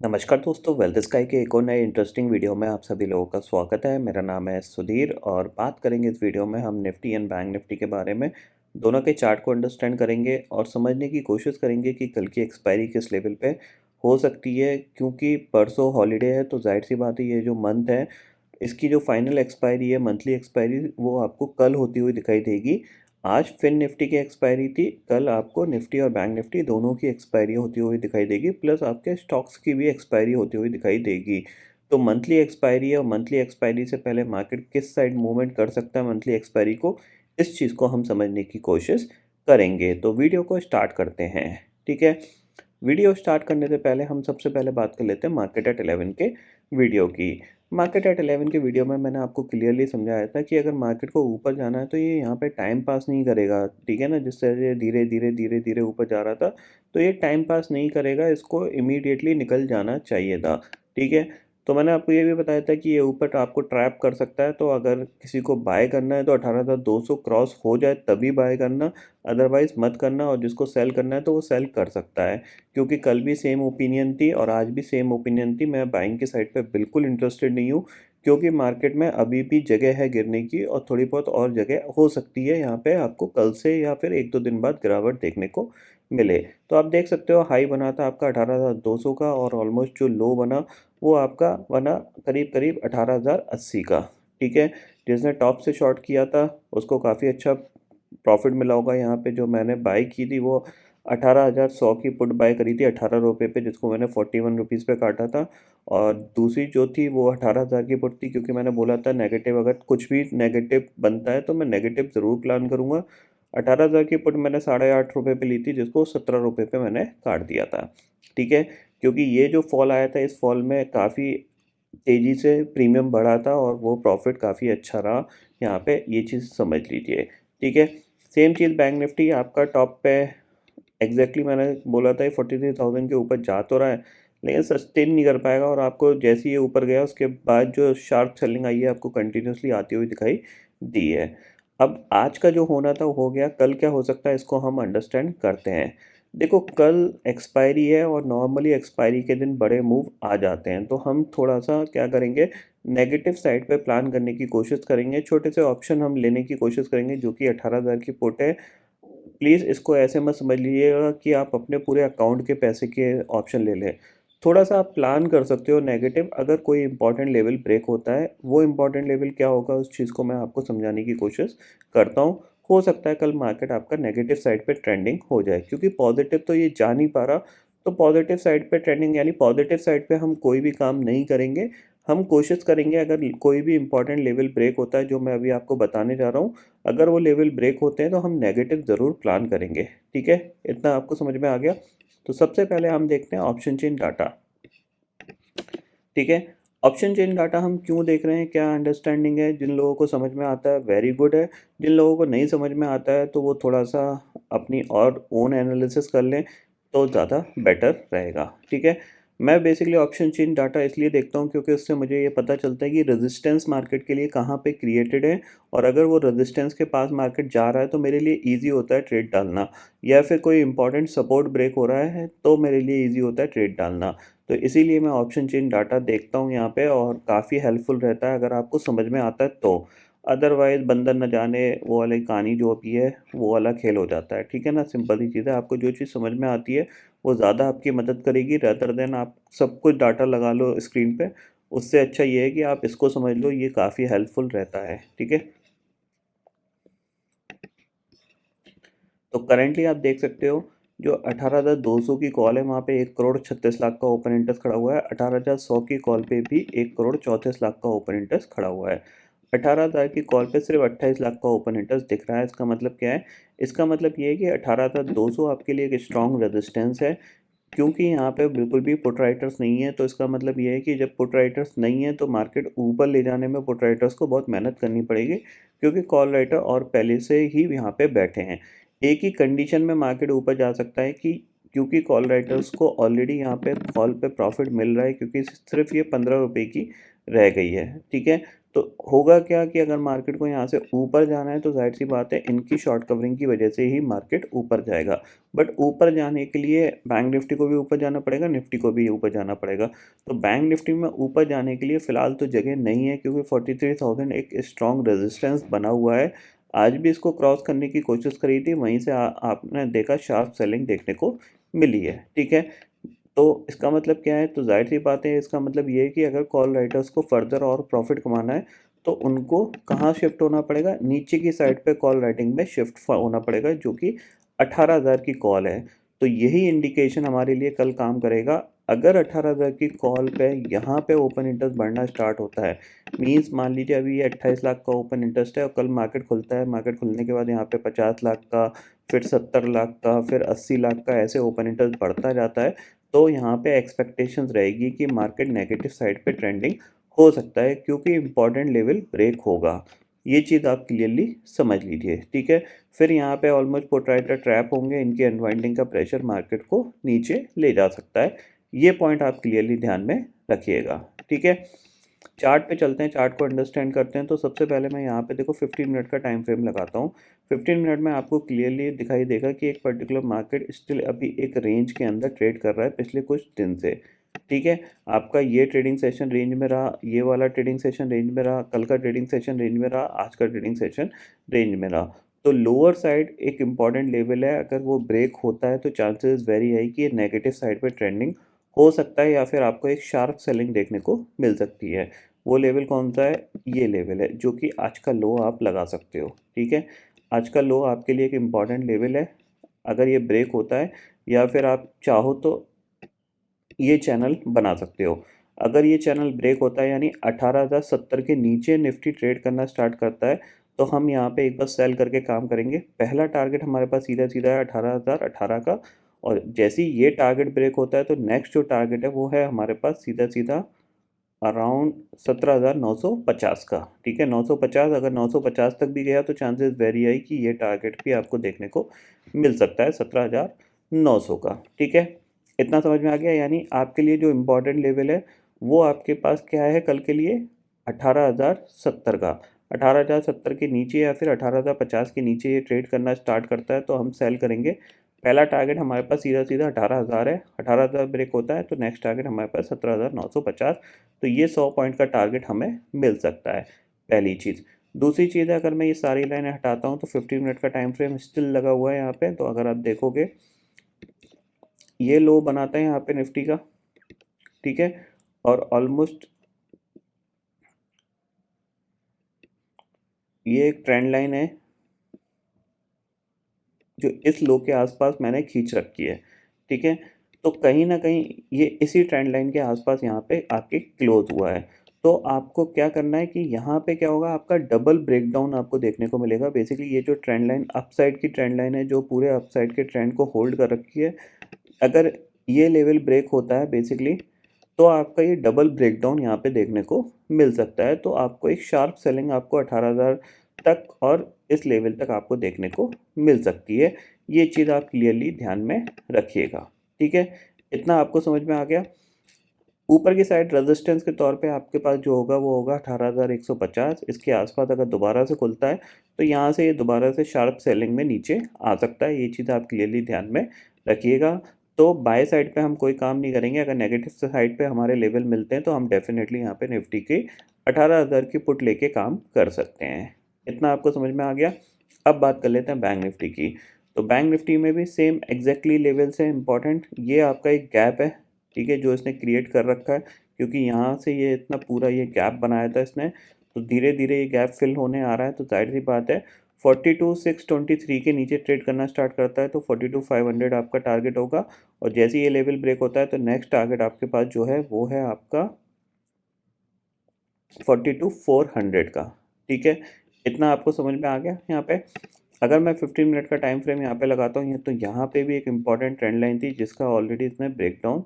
नमस्कार दोस्तों, wealth sky के एक और नए इंटरेस्टिंग वीडियो में आप सभी लोगों का स्वागत है। मेरा नाम है सुधीर और बात करेंगे इस वीडियो में हम निफ्टी एंड बैंक निफ्टी के बारे में। दोनों के चार्ट को अंडरस्टैंड करेंगे और समझने की कोशिश करेंगे कि कल की एक्सपायरी किस लेवल पे हो सकती है, क्योंकि परसों हॉलीडे है तो जाहिर सी बात है ये जो मंथ है इसकी जो फाइनल एक्सपायरी है, मंथली एक्सपायरी, वो आपको कल होती हुई दिखाई देगी। आज फिन निफ्टी की एक्सपायरी थी, कल आपको निफ्टी और बैंक निफ्टी दोनों की एक्सपायरी होती हुई दिखाई देगी, प्लस आपके स्टॉक्स की भी एक्सपायरी होती हुई दिखाई देगी। तो मंथली एक्सपायरी है और मंथली एक्सपायरी से पहले मार्केट किस साइड मूवमेंट कर सकता है मंथली एक्सपायरी को, इस चीज़ को हम समझने की कोशिश करेंगे। तो वीडियो को स्टार्ट करते हैं। ठीक है, वीडियो स्टार्ट करने से पहले हम सबसे पहले बात कर लेते हैं मार्केट एट 11 के वीडियो की। मार्केट एट 11 के वीडियो में मैंने आपको क्लियरली समझाया था कि अगर मार्केट को ऊपर जाना है तो ये यहाँ पे टाइम पास नहीं करेगा। ठीक है ना, जिस तरह से धीरे धीरे धीरे धीरे ऊपर जा रहा था तो ये टाइम पास नहीं करेगा, इसको इमीडिएटली निकल जाना चाहिए था। ठीक है, तो मैंने आपको ये भी बताया था कि ये ऊपर आपको ट्रैप कर सकता है, तो अगर किसी को बाय करना है तो 18,200 क्रॉस हो जाए तभी बाय करना, अदरवाइज़ मत करना। और जिसको सेल करना है तो वो सेल कर सकता है, क्योंकि कल भी सेम ओपिनियन थी और आज भी सेम ओपिनियन थी। मैं बाइंग की साइड पे बिल्कुल इंटरेस्टेड नहीं हूँ, क्योंकि मार्केट में अभी भी जगह है गिरने की और थोड़ी बहुत और जगह हो सकती है। यहाँ पे आपको कल से या फिर 1-2 दिन बाद गिरावट देखने को मिले। तो आप देख सकते हो हाई बना था आपका 18,200 का और ऑलमोस्ट जो लो बना वो आपका बना करीब करीब 18,080 का। ठीक है, जिसने टॉप से शॉर्ट किया था उसको काफ़ी अच्छा प्रॉफिट मिला होगा। यहाँ पे जो मैंने बाई की थी वो 18,100 की पुट बाय करी थी 18 रुपये पे, जिसको मैंने 41 रुपीज़ पे काटा था। और दूसरी जो थी वो 18,000 की पुट थी, क्योंकि मैंने बोला था नेगेटिव, अगर कुछ भी नेगेटिव बनता है तो मैं नेगेटिव ज़रूर प्लान करूँगा। 18,000 की पुट मैंने 8.5 रुपये पे ली थी, जिसको 17 रुपये पे मैंने काट दिया था। ठीक है, क्योंकि ये जो फॉल आया था इस फॉल में काफ़ी तेज़ी से प्रीमियम बढ़ा था और वो प्रॉफिट काफ़ी अच्छा रहा। यहाँ पे ये चीज़ समझ लीजिए। ठीक है, सेम चीज़ बैंक निफ्टी आपका टॉप पे एग्जैक्टली मैंने बोला था 43,000 के ऊपर जा तो रहा है, लेकिन सस्टेन नहीं कर पाएगा। और आपको जैसे ही ये ऊपर गया उसके बाद जो शार्प सेलिंग आई है आपको कंटिन्यूसली आती हुई दिखाई दी है। अब आज का जो होना था वो हो गया, कल क्या हो सकता है इसको हम अंडरस्टैंड करते हैं। देखो, कल एक्सपायरी है और नॉर्मली एक्सपायरी के दिन बड़े मूव आ जाते हैं, तो हम थोड़ा सा क्या करेंगे, नेगेटिव साइड पे प्लान करने की कोशिश करेंगे। छोटे से ऑप्शन हम लेने की कोशिश करेंगे, जो कि 18,000 की पुट है। प्लीज़ इसको ऐसे मत समझ लीजिएगा कि आप अपने पूरे अकाउंट के पैसे के ऑप्शन ले लें। थोड़ा सा आप प्लान कर सकते हो नेगेटिव, अगर कोई इंपॉर्टेंट लेवल ब्रेक होता है। वो इंपॉर्टेंट लेवल क्या होगा उस चीज़ को मैं आपको समझाने की कोशिश करता हूँ। हो सकता है कल मार्केट आपका नेगेटिव साइड पे ट्रेंडिंग हो जाए, क्योंकि पॉजिटिव तो ये जा नहीं पा रहा। तो पॉजिटिव साइड पे ट्रेंडिंग यानी पॉजिटिव साइड पे हम कोई भी काम नहीं करेंगे। हम कोशिश करेंगे अगर कोई भी इंपॉर्टेंट लेवल ब्रेक होता है जो मैं अभी आपको बताने जा रहा हूँ, अगर वो लेवल ब्रेक होते हैं तो हम नेगेटिव ज़रूर प्लान करेंगे। ठीक है, इतना आपको समझ में आ गया। तो सबसे पहले हम देखते हैं ऑप्शन चेन डाटा। ठीक है, ऑप्शन चेन डाटा हम क्यों देख रहे हैं, क्या अंडरस्टैंडिंग है? जिन लोगों को समझ में आता है वेरी गुड है, जिन लोगों को नहीं समझ में आता है तो वो थोड़ा सा अपनी और ओन एनालिसिस कर लें तो ज़्यादा बेटर रहेगा। ठीक है, मैं बेसिकली ऑप्शन चेन डाटा इसलिए देखता हूँ क्योंकि उससे मुझे ये पता चलता है कि रेजिस्टेंस मार्केट के लिए कहाँ पे क्रिएटेड है, और अगर वो रेजिस्टेंस के पास मार्केट जा रहा है तो मेरे लिए ईजी होता है ट्रेड डालना, या फिर कोई इंपॉर्टेंट सपोर्ट ब्रेक हो रहा है तो मेरे लिए ईजी होता है ट्रेड डालना। तो इसीलिए मैं ऑप्शन चेन डाटा देखता हूँ यहाँ पे, और काफ़ी हेल्पफुल रहता है अगर आपको समझ में आता है तो। अदरवाइज़ बंदर न जाने वो वाली कहानी जो अभी है वो वाला खेल हो जाता है। ठीक है ना, सिंपल ही चीज़ है, आपको जो चीज़ समझ में आती है वो ज़्यादा आपकी मदद करेगी रेदर देन आप सब कुछ डाटा लगा लो स्क्रीन पे। उससे अच्छा ये है कि आप इसको समझ लो, ये काफ़ी हेल्पफुल रहता है। ठीक है, तो करेंटली आप देख सकते हो जो 18,200 की कॉल है वहाँ पे 1,36,00,000 का ओपन इंटरेस्ट खड़ा हुआ है। 18,100 की कॉल पे भी 1,34,00,000 का ओपन इंटरेस्ट खड़ा हुआ है। 18,000 की कॉल पे सिर्फ 28,00,000 का ओपन इंटरेस्ट दिख रहा है। इसका मतलब क्या है? इसका मतलब ये है कि 18,200 आपके लिए एक स्ट्रॉन्ग रेजिस्टेंस है, क्योंकि यहाँ पे बिल्कुल भी पुट राइटर्स नहीं है। तो इसका मतलब ये है कि जब पुट राइटर्स नहीं है तो मार्केट ऊपर ले जाने में पुट राइटर्स को बहुत मेहनत करनी पड़ेगी, क्योंकि कॉल राइटर और पहले से ही यहाँ पे बैठे हैं। एक ही कंडीशन में मार्केट ऊपर जा सकता है कि क्योंकि कॉल राइटर्स को ऑलरेडी यहाँ पे कॉल पे प्रॉफिट मिल रहा है, क्योंकि सिर्फ ये 15 रुपये की रह गई है। ठीक है, तो होगा क्या कि अगर मार्केट को यहाँ से ऊपर जाना है तो ज़ाहिर सी बात है इनकी शॉर्ट कवरिंग की वजह से ही मार्केट ऊपर जाएगा। बट ऊपर जाने के लिए बैंक निफ्टी को भी ऊपर जाना पड़ेगा, निफ्टी को भी ऊपर जाना पड़ेगा। तो बैंक निफ्टी में ऊपर जाने के लिए फ़िलहाल तो जगह नहीं है, क्योंकि 43,000 एक स्ट्रॉन्ग रेजिस्टेंस बना हुआ है। आज भी इसको क्रॉस करने की कोशिश करी थी, वहीं से आपने देखा शार्प सेलिंग देखने को मिली है, ठीक है। तो इसका मतलब क्या है, तो ज़ाहिर सी बात है इसका मतलब ये है कि अगर कॉल राइटर्स को फर्दर और प्रॉफिट कमाना है तो उनको कहाँ शिफ्ट होना पड़ेगा, नीचे की साइड पे कॉल राइटिंग में शिफ्ट होना पड़ेगा, जो कि 18,000 की कॉल है। तो यही इंडिकेशन हमारे लिए कल काम करेगा। अगर 18,000 की कॉल पे यहाँ पे ओपन इंटरेस्ट बढ़ना स्टार्ट होता है, मीन्स मान लीजिए अभी ये 28 लाख का ओपन इंटरेस्ट है और कल मार्केट खुलता है, मार्केट खुलने के बाद यहाँ पे 50 लाख का, फिर 70 लाख का, फिर 80 लाख का, ऐसे ओपन इंटरेस्ट बढ़ता जाता है। तो यहाँ पे एक्सपेक्टेशंस रहेगी कि मार्केट नेगेटिव साइड पे ट्रेंडिंग हो सकता है, क्योंकि इम्पॉर्टेंट लेवल ब्रेक होगा। ये चीज़ आप क्लियरली समझ लीजिए, ठीक है। फिर यहाँ पे ऑलमोस्ट पोट्राइटर ट्रैप होंगे, इनके अनवाइंडिंग का प्रेशर मार्केट को नीचे ले जा सकता है। ये पॉइंट आप क्लियरली ध्यान में रखिएगा, ठीक है। चार्ट पे चलते हैं, चार्ट को अंडरस्टैंड करते हैं। तो सबसे पहले मैं यहाँ पे देखो 15 मिनट का टाइम फ्रेम लगाता हूँ। 15 मिनट में आपको क्लियरली दिखाई देगा कि एक पर्टिकुलर मार्केट स्टिल अभी एक रेंज के अंदर ट्रेड कर रहा है पिछले कुछ दिन से, ठीक है। आपका ये ट्रेडिंग सेशन रेंज में रहा, ये वाला ट्रेडिंग सेशन रेंज में रहा, कल का ट्रेडिंग सेशन रेंज में रहा, आज का ट्रेडिंग सेशन रेंज में रहा। तो लोअर साइड एक इम्पॉर्टेंट लेवल है, अगर वो ब्रेक होता है तो चांसेस वेरी है कि ये नेगेटिव साइड पे ट्रेंडिंग हो सकता है, या फिर आपको एक शार्प सेलिंग देखने को मिल सकती है। वो लेवल कौन सा है, ये लेवल है जो कि आज का लो आप लगा सकते हो, ठीक है। आज का लो आपके लिए एक इम्पॉर्टेंट लेवल है। अगर ये ब्रेक होता है, या फिर आप चाहो तो ये चैनल बना सकते हो। अगर ये चैनल ब्रेक होता है, यानी 18,070 के नीचे निफ्टी ट्रेड करना स्टार्ट करता है, तो हम यहाँ पे एक बार सेल करके काम करेंगे। पहला टारगेट हमारे पास सीधा सीधा है 18,018 का, और जैसे ही ये टारगेट ब्रेक होता है तो नेक्स्ट जो टारगेट है वो है हमारे पास सीधा सीधा अराउंड 17,950 का, ठीक है। 950, अगर 950 तक भी गया तो चांसेस वेरी है कि ये टारगेट भी आपको देखने को मिल सकता है 17,900 का, ठीक है। इतना समझ में आ गया। यानी आपके लिए जो इम्पोर्टेंट लेवल है वो आपके पास क्या है कल के लिए, 18,070 का। 18,070 के नीचे या फिर 18,050 के नीचे ये ट्रेड करना स्टार्ट करता है तो हम सेल करेंगे। पहला टारगेट हमारे पास सीधा सीधा 18,000 है। 18,000 ब्रेक होता है तो नेक्स्ट टारगेट हमारे पास 17,950। तो ये 100 पॉइंट का टारगेट हमें मिल सकता है, पहली चीज़। दूसरी चीज़ है, अगर मैं ये सारी लाइनें हटाता हूँ तो 15 मिनट का टाइम फ्रेम स्टिल लगा हुआ है यहाँ पे। तो अगर आप देखोगे ये लो बनाता है यहाँ पे निफ्टी का, ठीक है। और ऑलमोस्ट ये एक ट्रेंड लाइन है जो इस लो के आसपास मैंने खींच रखी है, ठीक है। तो कहीं ना कहीं ये इसी ट्रेंड लाइन के आसपास यहाँ पे आपके क्लोज हुआ है। तो आपको क्या करना है कि यहाँ पे क्या होगा, आपका डबल ब्रेकडाउन आपको देखने को मिलेगा। बेसिकली ये जो ट्रेंड लाइन अपसाइड की ट्रेंड लाइन है, जो पूरे अपसाइड के ट्रेंड को होल्ड कर रखी है, अगर ये लेवल ब्रेक होता है बेसिकली, तो आपका ये डबल ब्रेकडाउन यहाँ पे देखने को मिल सकता है। तो आपको एक शार्प सेलिंग आपको 18,000 तक और इस लेवल तक आपको देखने को मिल सकती है। ये चीज़ आप क्लियरली ध्यान में रखिएगा, ठीक है। इतना आपको समझ में आ गया। ऊपर की साइड रेजिस्टेंस के तौर पे आपके पास जो होगा वो होगा 18,150। इसके आसपास अगर दोबारा से खुलता है तो यहाँ से ये दोबारा से शार्प सेलिंग में नीचे आ सकता है। ये चीज़ आप क्लियरली ध्यान में रखिएगा। तो बाय साइड पे हम कोई काम नहीं करेंगे। अगर नेगेटिव साइड पे हमारे लेवल मिलते हैं तो हम डेफिनेटली यहाँ पे निफ्टी की 18,000 की पुट लेके काम कर सकते हैं। इतना आपको समझ में आ गया। अब बात कर लेते हैं बैंक निफ्टी की। तो बैंक निफ्टी में भी सेम एग्जैक्टली लेवल से इम्पॉर्टेंट ये आपका एक गैप है, ठीक है, जो इसने क्रिएट कर रखा है। क्योंकि यहाँ से ये इतना पूरा ये गैप बनाया था इसने, तो धीरे धीरे ये गैप फिल होने आ रहा है। तो जाहिर सी बात है 42,623 के नीचे ट्रेड करना स्टार्ट करता है तो 42,500 आपका टारगेट होगा। और जैसे ये लेवल ब्रेक होता है तो नेक्स्ट टारगेट आपके पास जो है वो है आपका 42,400 का, ठीक है। इतना आपको समझ में आ गया यहाँ पे। अगर मैं 15 मिनट का टाइम फ्रेम यहाँ पे लगाता हूँ, तो यहाँ पे भी एक इम्पॉर्टेंट ट्रेंड लाइन थी जिसका ऑलरेडी इसने ब्रेकडाउन,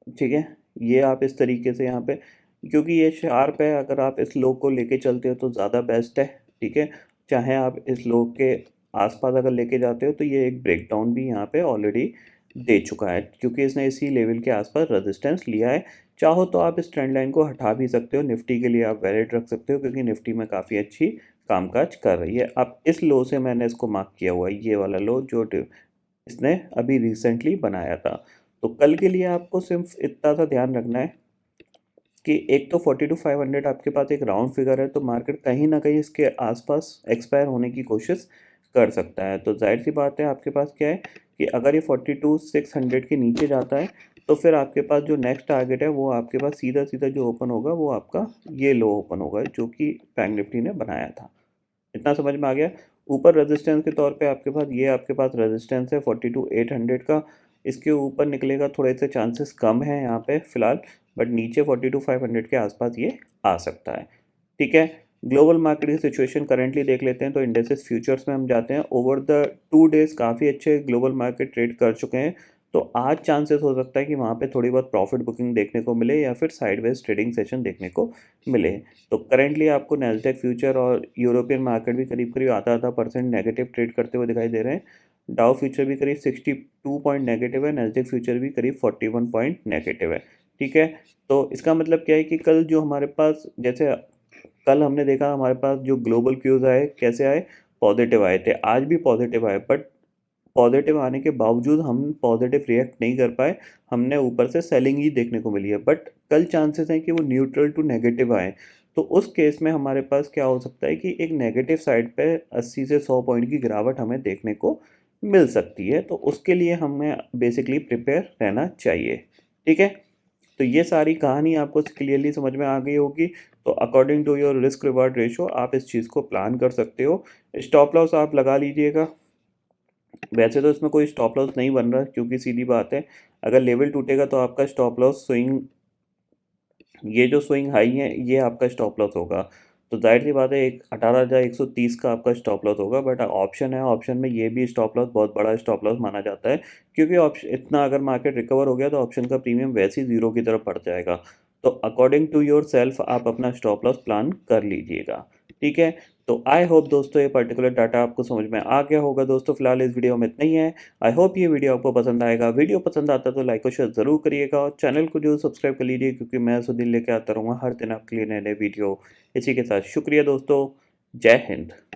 ठीक है। ये आप इस तरीके से यहाँ पे, क्योंकि ये शार्प है, अगर आप इस लो को लेके चलते हो तो ज़्यादा बेस्ट है, ठीक है। चाहे आप इस लो के आसपास अगर लेके जाते हो तो ये एक ब्रेकडाउन भी यहाँ पे ऑलरेडी दे चुका है, क्योंकि इसने इसी लेवल के आसपास रेजिस्टेंस लिया है। चाहो तो आप इस ट्रेंड लाइन को हटा भी सकते हो, निफ्टी के लिए आप वैलिड रख सकते हो, क्योंकि निफ्टी में काफ़ी अच्छी कामकाज कर रही है। अब इस लो से मैंने इसको मार्क किया हुआ है, ये वाला लो जो इसने अभी रिसेंटली बनाया था। तो कल के लिए आपको सिर्फ इतना सा ध्यान रखना है कि एक तो 42,500 आपके पास एक राउंड फिगर है, तो मार्केट कहीं ना कहीं इसके आसपास एक्सपायर होने की कोशिश कर सकता है। तो जाहिर सी बात है, आपके पास क्या है कि अगर ये 42,600 के नीचे जाता है तो फिर आपके पास जो नेक्स्ट टारगेट है वो आपके पास सीधा सीधा जो ओपन होगा वो आपका ये लो ओपन होगा जो कि बैंक निफ्टी ने बनाया था। इतना समझ में आ गया। ऊपर रेजिस्टेंस के तौर पे आपके पास रेजिस्टेंस है 42,800 का। इसके ऊपर निकलेगा थोड़े से चांसेस कम हैं यहाँ पे फ़िलहाल, बट नीचे 42,500 के आसपास ये आ सकता है। ठीक है, ग्लोबल मार्केट की सिचुएशन करेंटली देख लेते हैं। तो इंडेक्सेस फ्यूचर्स में हम जाते हैं। ओवर द 2 डेज़ काफ़ी अच्छे ग्लोबल मार्केट ट्रेड कर चुके हैं। तो आज चांसेस हो सकता है कि वहाँ पे थोड़ी बहुत प्रॉफिट बुकिंग देखने को मिले या फिर साइडवेज ट्रेडिंग सेशन देखने को मिले। तो करेंटली आपको नैस्डैक फ्यूचर और यूरोपियन मार्केट भी करीब करीब आधा परसेंट नेगेटिव ट्रेड करते हुए दिखाई दे रहे हैं। डाउ फ्यूचर भी करीब 62 पॉइंट नेगेटिव है, नैस्डैक फ्यूचर भी करीब 41 पॉइंट नेगेटिव है। ठीक है, तो इसका मतलब क्या है कि कल जो हमारे पास, जैसे कल हमने देखा हमारे पास जो ग्लोबल क्यूज आए कैसे आए, पॉजिटिव आए थे। आज भी पॉजिटिव आए, बट पॉजिटिव आने के बावजूद हम पॉजिटिव रिएक्ट नहीं कर पाए। हमने ऊपर से सेलिंग ही देखने को मिली है, बट कल चांसेस हैं कि वो न्यूट्रल टू नेगेटिव आए। तो उस केस में हमारे पास क्या हो सकता है कि एक नेगेटिव साइड पे 80 से 100 पॉइंट की गिरावट हमें देखने को मिल सकती है। तो उसके लिए हमें बेसिकली प्रिपेयर रहना चाहिए। ठीक है, तो ये सारी कहानी आपको क्लियरली समझ में आ गई होगी। तो according to your risk reward ratio आप इस चीज़ को प्लान कर सकते हो। स्टॉप लॉस आप लगा लीजिएगा। वैसे तो इसमें कोई स्टॉप लॉस नहीं बन रहा, क्योंकि सीधी बात है, अगर लेवल टूटेगा तो आपका स्टॉप लॉस स्विंग, ये जो स्विंग हाई है ये आपका स्टॉप लॉस होगा। तो जाहिर सी बात है, एक 18,130 का आपका स्टॉप लॉस होगा। बट ऑप्शन है, ऑप्शन में ये भी स्टॉप लॉस बहुत बड़ा स्टॉप लॉस माना जाता है, क्योंकि ऑप्शन इतना अगर मार्केट रिकवर हो गया तो ऑप्शन का प्रीमियम वैसे ही ज़ीरो की तरफ बढ़ जाएगा। तो अकॉर्डिंग टू योर सेल्फ आप अपना स्टॉप लॉस प्लान कर लीजिएगा। ठीक है, तो आई होप दोस्तों ये पर्टिकुलर डाटा आपको समझ में आ गया होगा। दोस्तों फिलहाल इस वीडियो में इतना ही है। आई होप ये वीडियो आपको पसंद आएगा। वीडियो पसंद आता तो लाइक और शेयर ज़रूर करिएगा, और चैनल को जो सब्सक्राइब कर लीजिए, क्योंकि मैं उस दिन लेके आता रहूँगा हर दिन आपके लिए नए नए वीडियो। इसी के साथ शुक्रिया दोस्तों, जय हिंद।